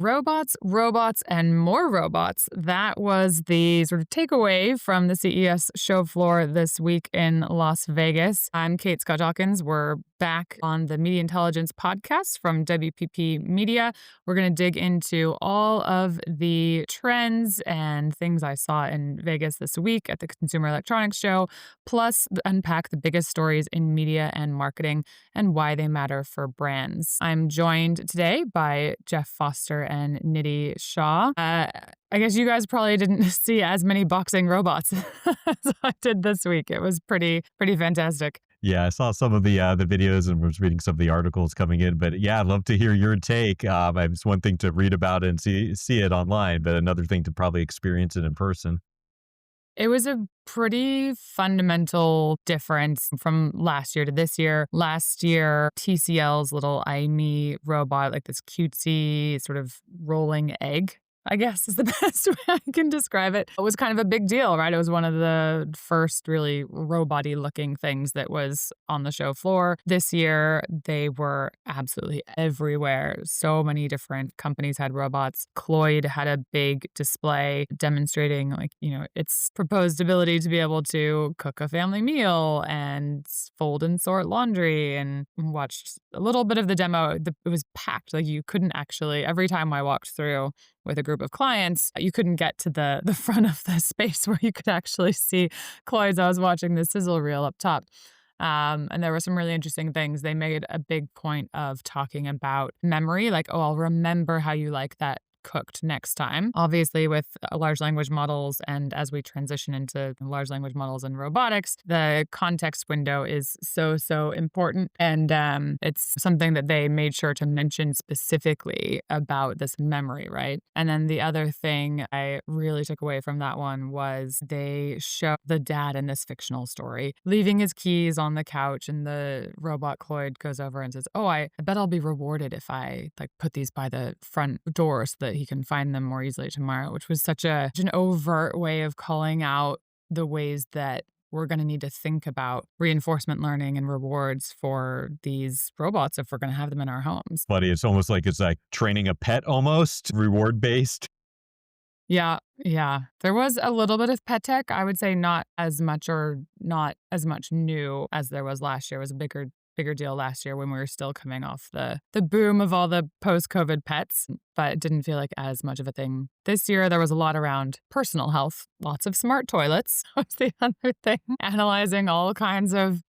Robots, robots, and more robots. That was the sort of takeaway from the CES show floor this week in Las Vegas. I'm Kate Scott-Dawkins. We're back on the Media Intelligence podcast from WPP Media. We're going to dig into all of the trends and things I saw in Vegas this week at the Consumer Electronics Show, plus unpack the biggest stories in media and marketing and why they matter for brands. I'm joined today by Jeff Foster and Nidhi Shah. I guess you guys probably didn't see as many boxing robots as I did this week. It was pretty fantastic. Yeah, I saw some of the videos and was reading some of the articles coming in. But yeah, I'd love to hear your take. It's one thing to read about it and see it online, but another thing to probably experience it in person. It was a pretty fundamental difference from last year to this year. Last year, TCL's little IME robot, like this cutesy sort of rolling egg, I guess is the best way I can describe it. It was kind of a big deal, right? It was one of the first really robot-y looking things that was on the show floor. This year, they were absolutely everywhere. So many different companies had robots. Cloyd had a big display demonstrating its proposed ability to be able to cook a family meal and fold and sort laundry, and watched a little bit of the demo. It was packed. Like you couldn't actually, every time I walked through with a group of clients, you couldn't get to the front of the space where you could actually see Cloyd's. I was watching the sizzle reel up top. And there were some really interesting things. They made a big point of talking about memory, like, oh, I'll remember how you like that cooked next time. Obviously, with large language models, and as we transition into large language models and robotics, the context window is so important. And it's something that they made sure to mention specifically about this memory, right? And then the other thing I really took away from that one was they show the dad in this fictional story leaving his keys on the couch, and the robot Cloyd goes over and says, oh, I bet I'll be rewarded if I put these by the front door so that he can find them more easily tomorrow, which was such an overt way of calling out the ways that we're going to need to think about reinforcement learning and rewards for these robots if we're going to have them in our homes. Buddy, it's almost like it's like training a pet, almost reward based. Yeah. There was a little bit of pet tech. I would say not as much new as there was last year. It was a bigger deal last year when we were still coming off the boom of all the post-COVID pets, but it didn't feel like as much of a thing. This year, there was a lot around personal health, lots of smart toilets was the other thing, analyzing all kinds of,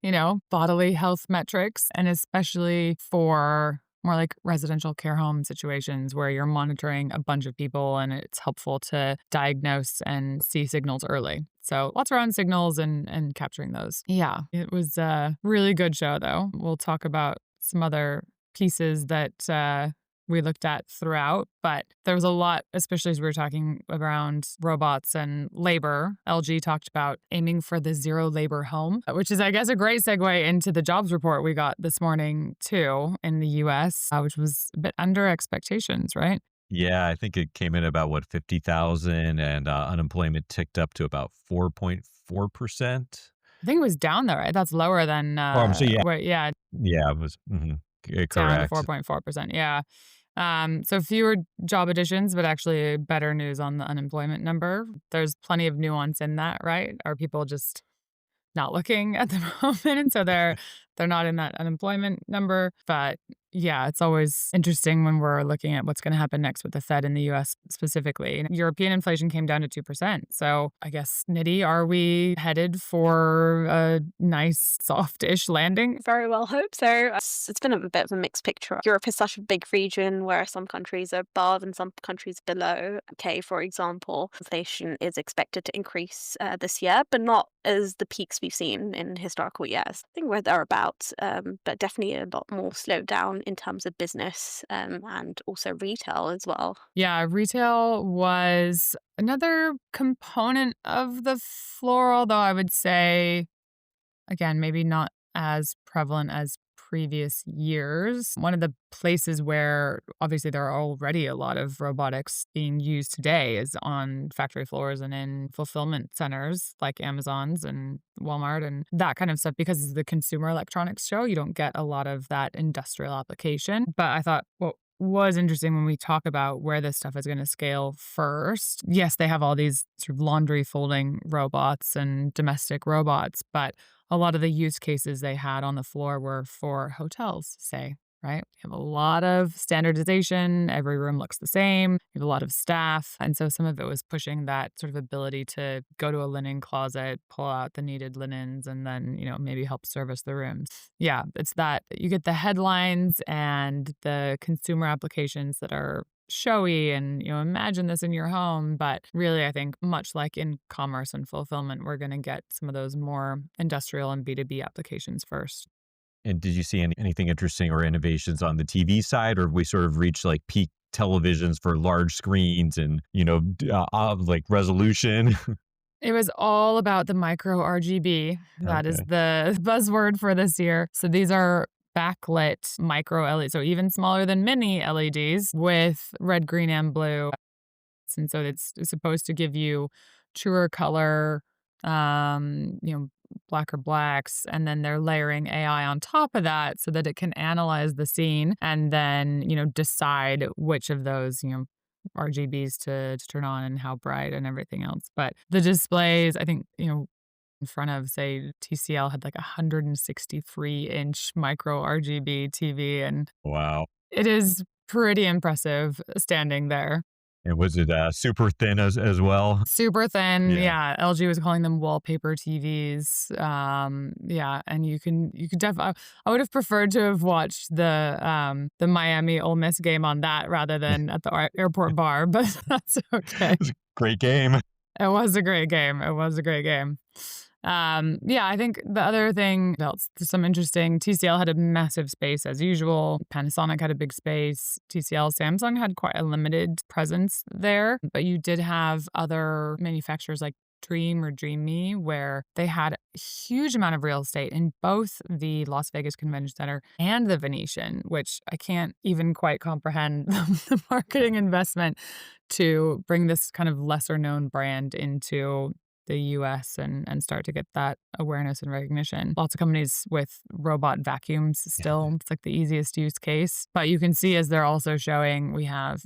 bodily health metrics, and especially for more like residential care home situations where you're monitoring a bunch of people and it's helpful to diagnose and see signals early. So lots around signals and capturing those. Yeah, it was a really good show, though. We'll talk about some other pieces that we looked at throughout, but there was a lot, especially as we were talking around robots and labor. LG talked about aiming for the zero labor home, which is, I guess, a great segue into the jobs report we got this morning, too, in the US, which was a bit under expectations, right? Yeah, I think it came in about 50,000, and unemployment ticked up to about 4.4%. I think it was down though, right? That's lower than So yeah, yeah, yeah, it was down to correct. 4.4%. Yeah. So fewer job additions, but actually better news on the unemployment number. There's plenty of nuance in that, right? Are people just not looking at the moment, and so they're not in that unemployment number? But yeah, it's always interesting when we're looking at what's going to happen next with the Fed in the US specifically. European inflation came down to 2%. So I guess, Nidhi, are we headed for a nice soft-ish landing? Very well hope so. It's been a bit of a mixed picture. Europe is such a big region where some countries are above and some countries below. UK, for example, inflation is expected to increase this year, but not as the peaks we've seen in historical years. I think we're thereabouts, but definitely a lot more slowed down in terms of business and also retail as well. Yeah, retail was another component of the floor, although I would say, again, maybe not as prevalent as previous years. One of the places where obviously there are already a lot of robotics being used today is on factory floors and in fulfillment centers like Amazon's and Walmart and that kind of stuff. Because it's the Consumer Electronics Show, you don't get a lot of that industrial application. But I thought, well, was interesting when we talk about where this stuff is going to scale first. Yes, they have all these sort of laundry folding robots and domestic robots, but a lot of the use cases they had on the floor were for hotels, say, right? You have a lot of standardization. Every room looks the same. You have a lot of staff. And so some of it was pushing that sort of ability to go to a linen closet, pull out the needed linens, and then, maybe help service the rooms. Yeah, it's that you get the headlines and the consumer applications that are showy and imagine this in your home, but really I think much like in commerce and fulfillment, we're going to get some of those more industrial and B2B applications first. And did you see anything interesting or innovations on the TV side, or have we sort of reached like peak televisions for large screens and, like resolution? It was all about the micro RGB. That is Okay. the buzzword for this year. So these are backlit micro LED, so even smaller than mini LEDs with red, green, and blue. And so it's supposed to give you truer color, blacker blacks, and then they're layering AI on top of that so that it can analyze the scene and then, decide which of those, RGBs to turn on and how bright and everything else. But the displays, I think, in front of, say, TCL had like a 163-inch micro RGB TV, and Wow. it is pretty impressive standing there. And was it super thin as well? Super thin, Yeah. yeah. LG was calling them wallpaper TVs. Yeah, and you could definitely. I would have preferred to have watched the Miami Ole Miss game on that rather than at the airport bar, but that's okay. Great game. It was a great game. It was a great game. Yeah, I think the other thing that's some interesting, TCL had a massive space as usual. Panasonic had a big space. TCL, Samsung had quite a limited presence there, but you did have other manufacturers like Dream or Dreamy, where they had a huge amount of real estate in both the Las Vegas Convention Center and the Venetian, which I can't even quite comprehend the marketing investment to bring this kind of lesser known brand into the US and start to get that awareness and recognition. Lots of companies with robot vacuums still. It's like the easiest use case. But you can see as they're also showing, we have,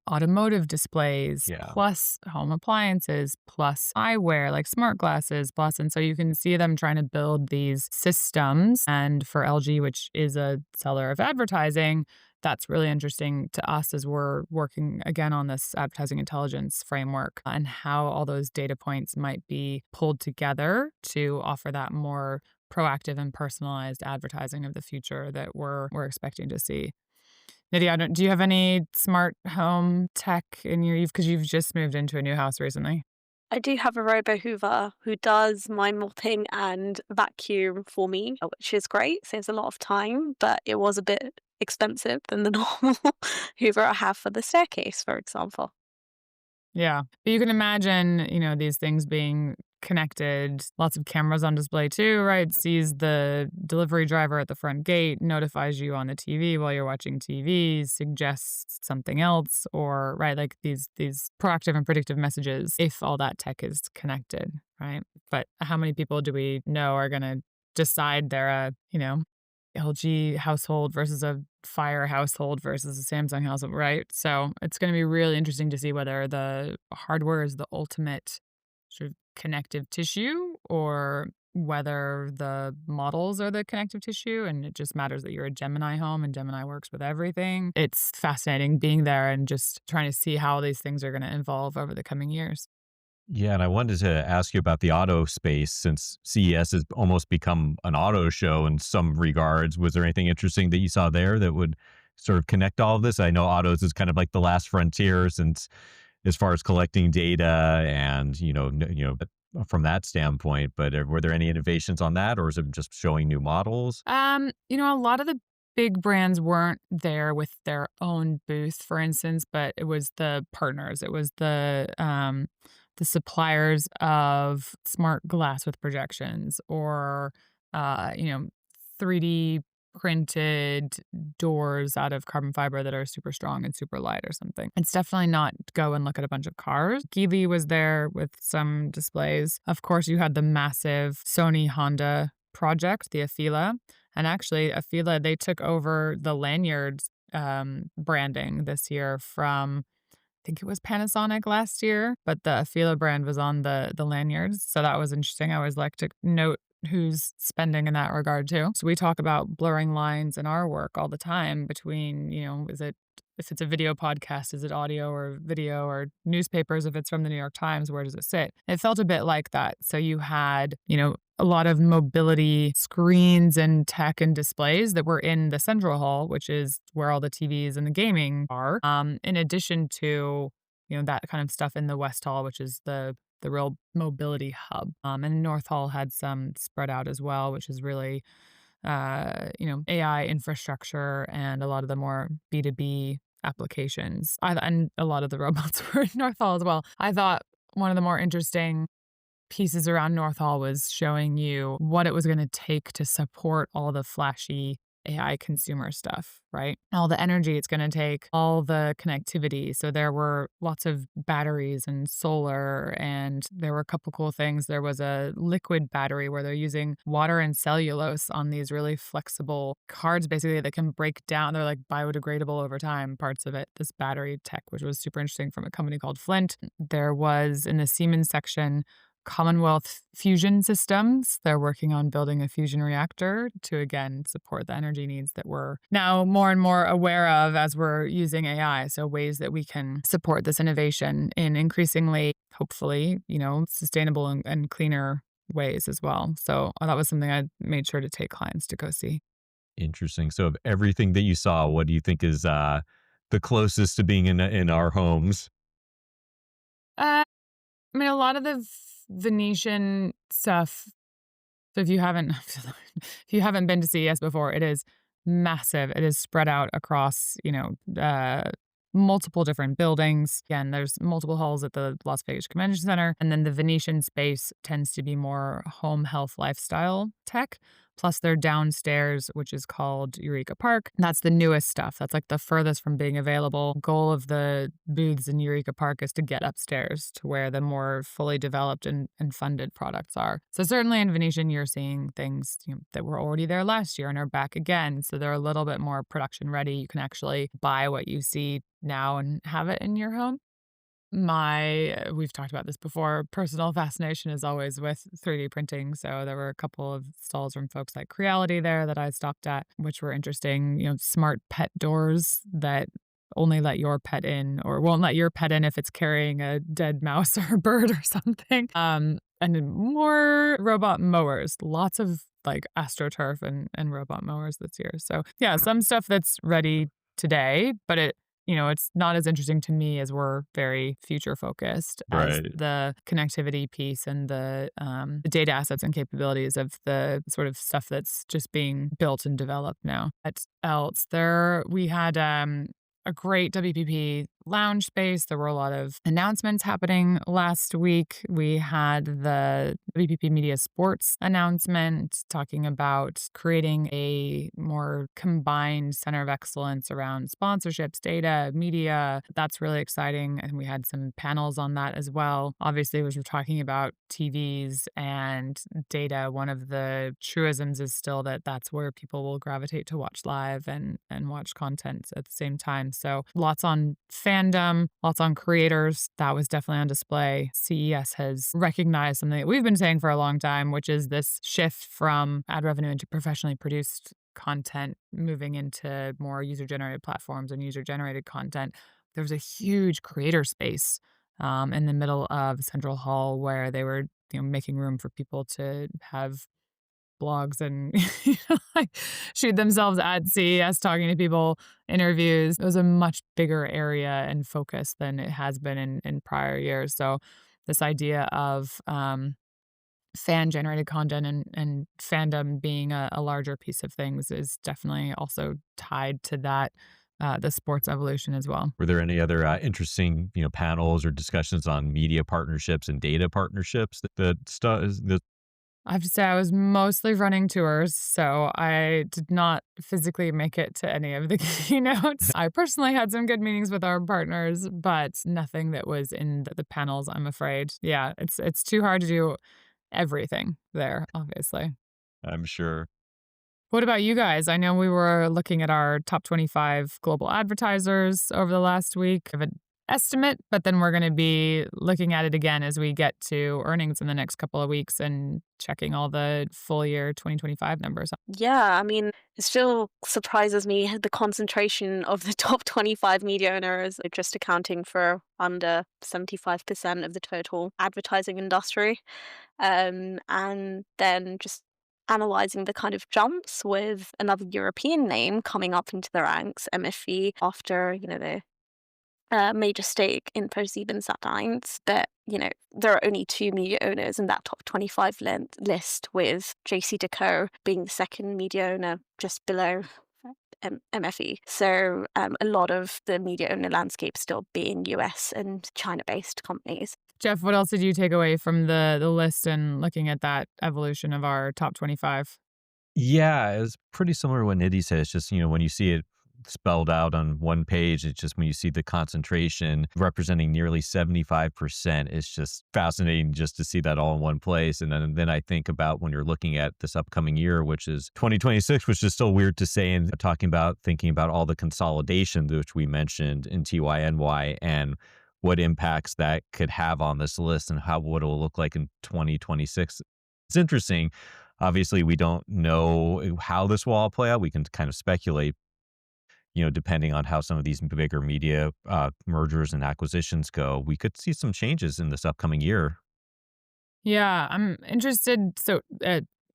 automotive displays, Yeah. plus home appliances, plus eyewear, like smart glasses, plus. And so you can see them trying to build these systems. And for LG, which is a seller of advertising, that's really interesting to us as we're working again on this advertising intelligence framework and how all those data points might be pulled together to offer that more proactive and personalized advertising of the future that we're expecting to see. Nidhi, do you have any smart home tech in your, because you've just moved into a new house recently? I do have a robo hoover who does my mopping and vacuum for me, which is great. Saves a lot of time, but it was a bit expensive than the normal hoover I have for the staircase, for example. Yeah. But you can imagine, these things being connected, lots of cameras on display too, right? Sees the delivery driver at the front gate, notifies you on the TV while you're watching TV, suggests something else, or right, like these proactive and predictive messages if all that tech is connected, right? But how many people do we know are going to decide they're a, LG household versus a Fire household versus a Samsung household, right? So it's going to be really interesting to see whether the hardware is the ultimate sort of connective tissue or whether the models are the connective tissue and it just matters that you're a Gemini home and Gemini works with everything. It's fascinating being there and just trying to see how these things are going to evolve over the coming years. Yeah, and I wanted to ask you about the auto space since CES has almost become an auto show in some regards. Was there anything interesting that you saw there that would sort of connect all of this? I know autos is kind of like the last frontier since as far as collecting data and, but from that standpoint, but were there any innovations on that or is it just showing new models? A lot of the big brands weren't there with their own booth, for instance, but it was the partners. It was the suppliers of smart glass with projections or, uh, you know, 3D printed doors out of carbon fiber that are super strong and super light or something. It's definitely not go and look at a bunch of cars. Geely was there with some displays. Of course, you had the massive Sony Honda project, the Afila. And actually, Afila, they took over the lanyards branding this year from I think it was Panasonic last year, but the Fila brand was on the lanyards, so that was interesting. I always like to note who's spending in that regard too. So we talk about blurring lines in our work all the time between, is it if it's a video podcast, is it audio or video or newspapers? If it's from the New York Times, where does it sit? It felt a bit like that. So you had, a lot of mobility screens and tech and displays that were in the central hall, which is where all the TVs and the gaming are. In addition to, that kind of stuff in the West Hall, which is the real mobility hub. And North Hall had some spread out as well, which is really, AI infrastructure and a lot of the more B2B applications. And a lot of the robots were in North Hall as well. I thought one of the more interesting pieces around North Hall was showing you what it was going to take to support all the flashy AI consumer stuff, right? All the energy it's going to take, all the connectivity. So there were lots of batteries and solar, and there were a couple cool things. There was a liquid battery where they're using water and cellulose on these really flexible cards, basically, that can break down. They're like biodegradable over time, parts of it, this battery tech, which was super interesting from a company called Flint. There was in the Siemens section, Commonwealth Fusion Systems. They're working on building a fusion reactor to, again, support the energy needs that we're now more and more aware of as we're using AI. So ways that we can support this innovation in increasingly, hopefully, sustainable and cleaner ways as well. So that was something I made sure to take clients to go see. Interesting. So of everything that you saw, what do you think is the closest to being in our homes? I mean, a lot of the Venetian stuff. So if you haven't, if you haven't been to CES before, it is massive. It is spread out across, multiple different buildings. Again, there's multiple halls at the Las Vegas Convention Center, and then the Venetian space tends to be more home health lifestyle tech. Plus, they're downstairs, which is called Eureka Park. That's the newest stuff. That's like the furthest from being available. Goal of the booths in Eureka Park is to get upstairs to where the more fully developed and funded products are. So certainly in Venetian, you're seeing things that were already there last year and are back again. So they're a little bit more production ready. You can actually buy what you see now and have it in your home. We've talked about this before, personal fascination is always with 3D printing. So there were a couple of stalls from folks like Creality there that I stopped at, which were interesting, smart pet doors that only let your pet in or won't let your pet in if it's carrying a dead mouse or bird or something. And then more robot mowers, lots of like AstroTurf and robot mowers this year. So yeah, some stuff that's ready today, but it's not as interesting to me as we're very future focused as Right. the connectivity piece and the data assets and capabilities of the sort of stuff that's just being built and developed now. What else? We had a great WPP lounge space. There were a lot of announcements happening last week. We had the WPP Media Sports announcement talking about creating a more combined center of excellence around sponsorships, data, media. That's really exciting. And we had some panels on that as well. Obviously, as we're talking about TVs and data, one of the truisms is still that that's where people will gravitate to watch live and watch content at the same time. So lots on fandom, lots on creators. That was definitely on display. CES has recognized something that we've been saying for a long time, which is this shift from ad revenue into professionally produced content, moving into more user-generated platforms and user-generated content. There was a huge creator space in the middle of Central Hall where they were making room for people to have blogs and like shoot themselves at CES, talking to people, interviews. It was a much bigger area and focus than it has been in prior years. So this idea of fan generated content and fandom being a larger piece of things is definitely also tied to that the sports evolution as well. Were there any other interesting, panels or discussions on media partnerships and data partnerships that I have to say I was mostly running tours, so I did not physically make it to any of the keynotes. I personally had some good meetings with our partners, but nothing that was in the panels, I'm afraid. Yeah, it's too hard to do everything there, obviously. I'm sure. What about you guys? I know we were looking at our top 25 global advertisers over the last week of an estimate, but then we're going to be looking at it again as we get to earnings in the next couple of weeks and checking all the full year 2025 numbers. Yeah, I mean, it still surprises me the concentration of the top 25 media owners, like, just accounting for under 75% of the total advertising industry. And then just analyzing the kind of jumps with another European name coming up into the ranks, MFE, after, the major stake in ProSiebenSat.1, that, there are only two media owners in that top 25 list, with JC being the second media owner just below MFE. So a lot of the media owner landscape still being US and China-based companies. Jeff, what else did you take away from the list and looking at that evolution of our top 25? Yeah, it was pretty similar to what Nidhi said. It's just, when you see it spelled out on one page, it's just when you see the concentration representing nearly 75%, it's just fascinating just to see that all in one place. And then I think about when you're looking at this upcoming year, which is 2026, which is still weird to say, and thinking about all the consolidations, which we mentioned in TYNY, and what impacts that could have on this list and what it will look like in 2026. It's interesting. Obviously, we don't know how this will all play out. We can kind of speculate, depending on how some of these bigger media mergers and acquisitions go. We could see some changes in this upcoming year. Yeah, I'm interested. So,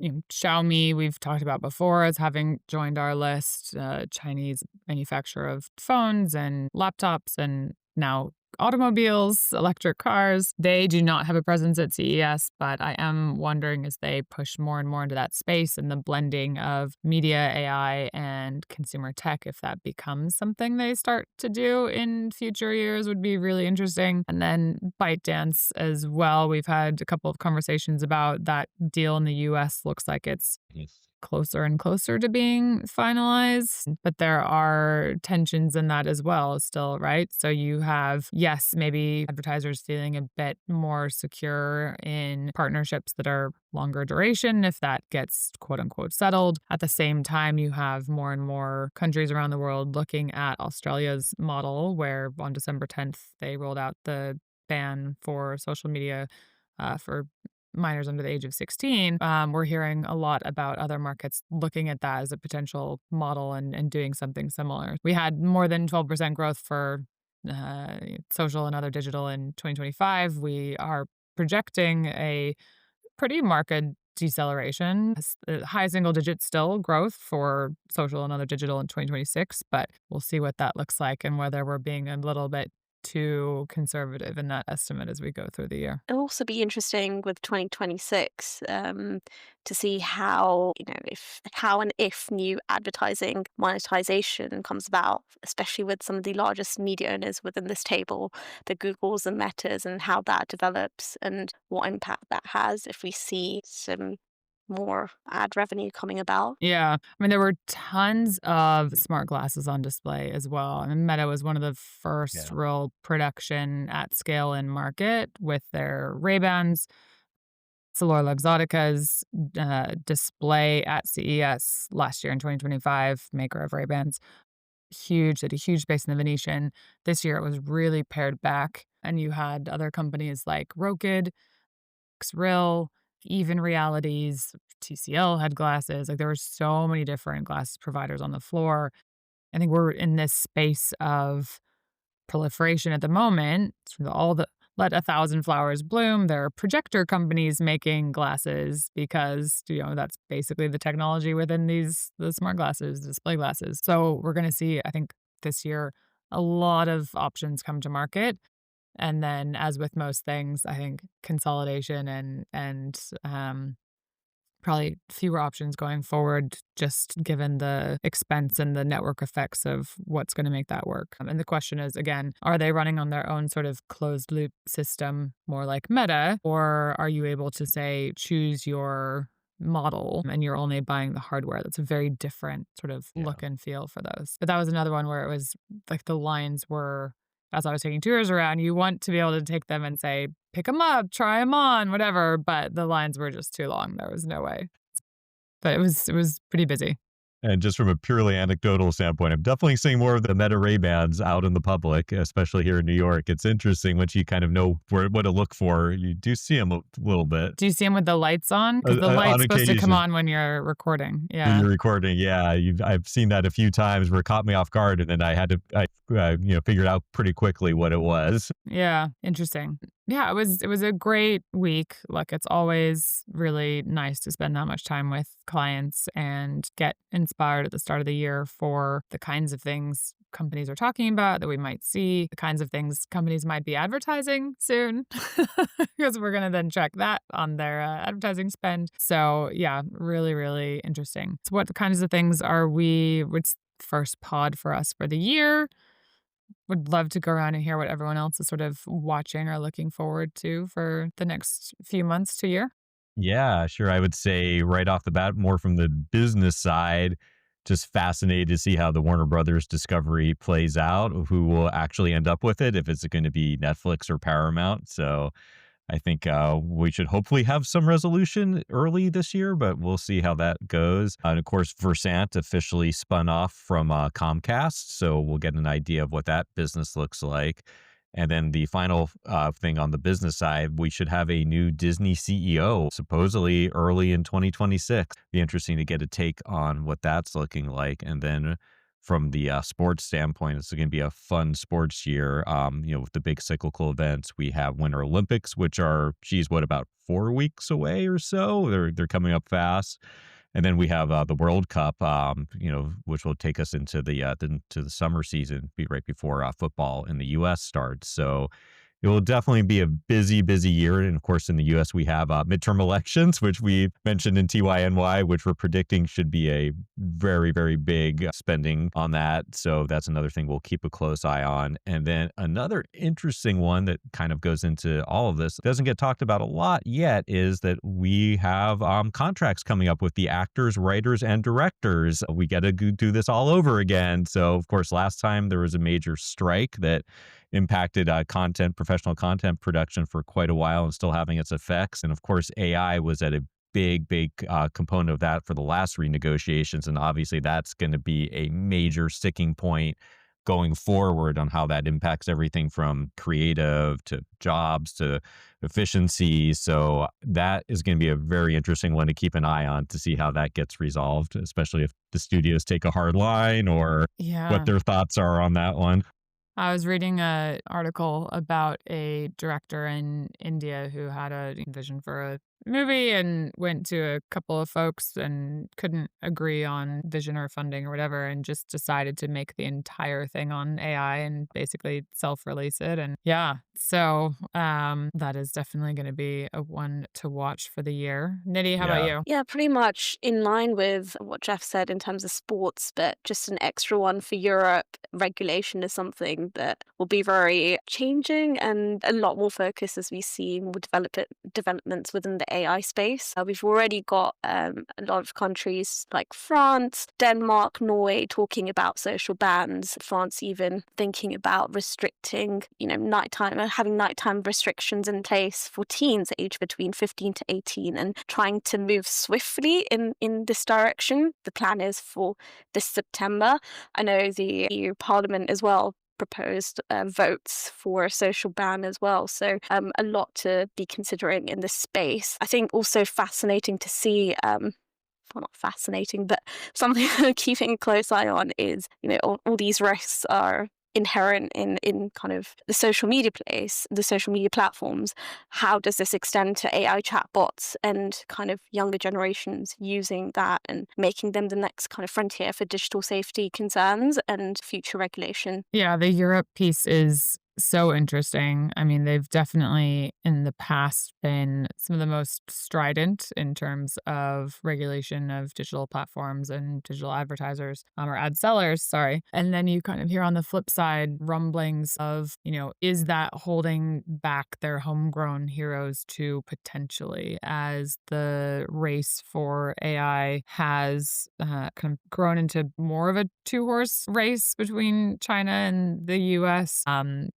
Xiaomi, we've talked about before as having joined our list, Chinese manufacturer of phones and laptops and now automobiles, electric cars. They do not have a presence at CES, but I am wondering as they push more and more into that space and the blending of media, AI, and consumer tech, if that becomes something they start to do in future years, would be really interesting. And then ByteDance as well. We've had a couple of conversations about that deal in the US. Looks like it's Yes. closer and closer to being finalized, but there are tensions in that as well still, right? So you have, yes, maybe advertisers feeling a bit more secure in partnerships that are longer duration if that gets quote unquote settled. At the same time, you have more and more countries around the world looking at Australia's model, where on December 10th, they rolled out the ban for social media for minors under the age of 16. We're hearing a lot about other markets looking at that as a potential model and doing something similar. We had more than 12% growth for social and other digital in 2025. We are projecting a pretty marked deceleration. High single digit still growth for social and other digital in 2026, but we'll see what that looks like and whether we're being a little bit too conservative in that estimate as we go through the year. It'll also be interesting with 2026 to see how, if new advertising monetization comes about, especially with some of the largest media owners within this table, the Googles and Metas, and how that develops and what impact that has if we see some more ad revenue coming about. Yeah. I mean, there were tons of smart glasses on display as well. I mean, Meta was one of the first Yeah. real production at scale in market with their Ray-Bans. Solor Luxottica's display at CES last year in 2025, maker of Ray-Bans, huge, at a huge space in the Venetian. This year it was really pared back, and you had other companies like Rokid, Xreal, Even Realities, TCL had glasses. Like there were so many different glasses providers on the floor. I think we're in this space of proliferation at the moment. All the let a thousand flowers bloom. There are projector companies making glasses because that's basically the technology within the smart glasses, display glasses. So we're going to see, I think, this year a lot of options come to market. And then, as with most things, I think consolidation and probably fewer options going forward, just given the expense and the network effects of what's going to make that work. And the question is, again, are they running on their own sort of closed loop system, more like Meta, or are you able to say, choose your model and you're only buying the hardware? That's a very different sort of Yeah. look and feel for those. But that was another one where it was like the lines were, as I was taking tours around, you want to be able to take them and say, pick them up, try them on, whatever. But the lines were just too long. There was no way. But it was pretty busy. And just from a purely anecdotal standpoint, I'm definitely seeing more of the Meta Ray-Bans out in the public, especially here in New York. It's interesting once you kind of know what to look for. You do see them a little bit Do you see them with the lights on? Because the light's on supposed to come occasion. on when you're recording. When Yeah. you're recording, yeah, I've seen that a few times where it caught me off guard, and then I figured out pretty quickly what it was. Yeah, interesting. Yeah, it was a great week. Like it's always really nice to spend that much time with clients and get inspired at the start of the year for the kinds of things companies are talking about that we might see, the kinds of things companies might be advertising soon, because we're going to then check that on their advertising spend. So, yeah, really, really interesting. So, what kinds of things what's the first pod for us for the year? Would love to go around and hear what everyone else is sort of watching or looking forward to for the next few months to year. Yeah, sure. I would say right off the bat, more from the business side, just fascinated to see how the Warner Brothers Discovery plays out, who will actually end up with it, if it's going to be Netflix or Paramount. So I think we should hopefully have some resolution early this year, but we'll see how that goes. And of course, Versant officially spun off from Comcast, so we'll get an idea of what that business looks like. And then the final thing on the business side, we should have a new Disney CEO supposedly early in 2026. Be interesting to get a take on what that's looking like. And then from the sports standpoint, it's going to be a fun sports year. With the big cyclical events, we have Winter Olympics, which are, geez, what, about 4 weeks away or so? They're coming up fast. And then we have the World Cup, which will take us into the summer season, be right before football in the U.S. starts. So it will definitely be a busy, busy year. And of course, in the US, we have midterm elections, which we mentioned in TYNY, which we're predicting should be a very, very big spending on that. So that's another thing we'll keep a close eye on. And then another interesting one that kind of goes into all of this, doesn't get talked about a lot yet, is that we have contracts coming up with the actors, writers, and directors. We got to do this all over again. So, of course, last time there was a major strike that impacted professional content production for quite a while and still having its effects. And of course, AI was at a big, big component of that for the last renegotiations. And obviously, that's going to be a major sticking point going forward on how that impacts everything from creative to jobs to efficiency. So that is going to be a very interesting one to keep an eye on to see how that gets resolved, especially if the studios take a hard line or what Yeah. their thoughts are on that one. I was reading an article about a director in India who had a vision for a movie and went to a couple of folks and couldn't agree on vision or funding or whatever, and just decided to make the entire thing on AI and basically self-release it. And yeah, so that is definitely going to be a one to watch for the year. Nidhi, how about Yeah. you? Yeah, pretty much in line with what Jeff said in terms of sports, but just an extra one for Europe. Regulation is something that will be very changing and a lot more focus as we see more developments within the AI space. We've already got a lot of countries like France, Denmark, Norway talking about social bans. France even thinking about restricting, nighttime, having nighttime restrictions in place for teens aged between 15 to 18 and trying to move swiftly in this direction. The plan is for this September. I know the EU Parliament as well proposed votes for a social ban as well. So a lot to be considering in this space. I think also fascinating to see, well, not fascinating, but something keeping a close eye on is, all these risks are inherent in kind of the social media place, the social media platforms. How does this extend to AI chatbots and kind of younger generations using that and making them the next kind of frontier for digital safety concerns and future regulation? Yeah, the Europe piece is so interesting. I mean, they've definitely in the past been some of the most strident in terms of regulation of digital platforms and digital advertisers, or ad sellers, sorry. And then you kind of hear on the flip side rumblings of, is that holding back their homegrown heroes too potentially, as the race for AI has kind of grown into more of a two-horse race between China and the US.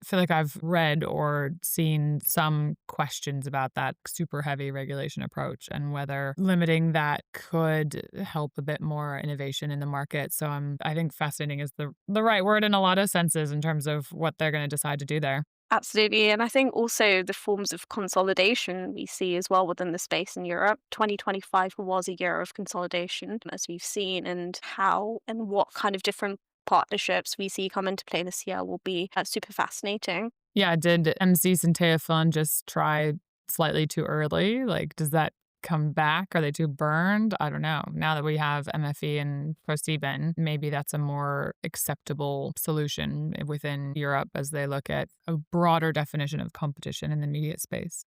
feel like I've read or seen some questions about that super heavy regulation approach and whether limiting that could help a bit more innovation in the market. So I think fascinating is the right word in a lot of senses in terms of what they're going to decide to do there. Absolutely. And I think also the forms of consolidation we see as well within the space in Europe. 2025 was a year of consolidation, as we've seen, and how and what kind of different partnerships we see come into play this year will be super fascinating. Yeah, did MC Centeafon just try slightly too early? Like, does that come back? Are they too burned? I don't know. Now that we have MFE and ProSieben, maybe that's a more acceptable solution within Europe as they look at a broader definition of competition in the media space.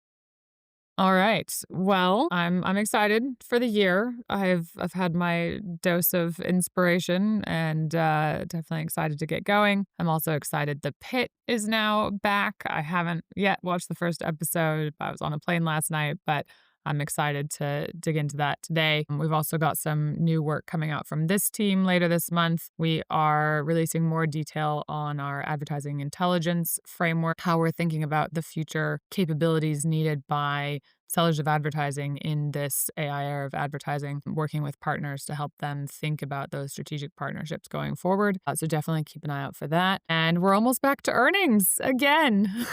All right. Well, I'm excited for the year. I've had my dose of inspiration and definitely excited to get going. I'm also excited The Pit is now back. I haven't yet watched the first episode. I was on a plane last night, but I'm excited to dig into that today. We've also got some new work coming out from this team later this month. We are releasing more detail on our advertising intelligence framework, how we're thinking about the future capabilities needed by sellers of advertising in this AI era of advertising, working with partners to help them think about those strategic partnerships going forward. So definitely keep an eye out for that. And we're almost back to earnings again.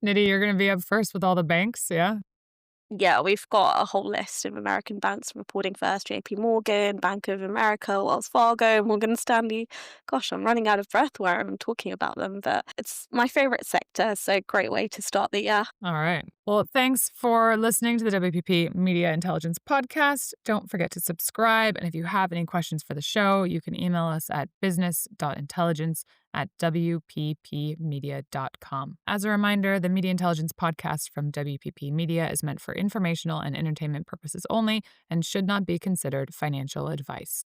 Nidhi, you're going to be up first with all the banks, yeah? Yeah, we've got a whole list of American banks reporting first: JP Morgan, Bank of America, Wells Fargo, Morgan Stanley. Gosh, I'm running out of breath where I'm talking about them, but it's my favorite sector, so great way to start the year. All right. Well, thanks for listening to the WPP Media Intelligence Podcast. Don't forget to subscribe. And if you have any questions for the show, you can email us at business.intelligence@wppmedia.com. As a reminder, the Media Intelligence Podcast from WPP Media is meant for informational and entertainment purposes only and should not be considered financial advice.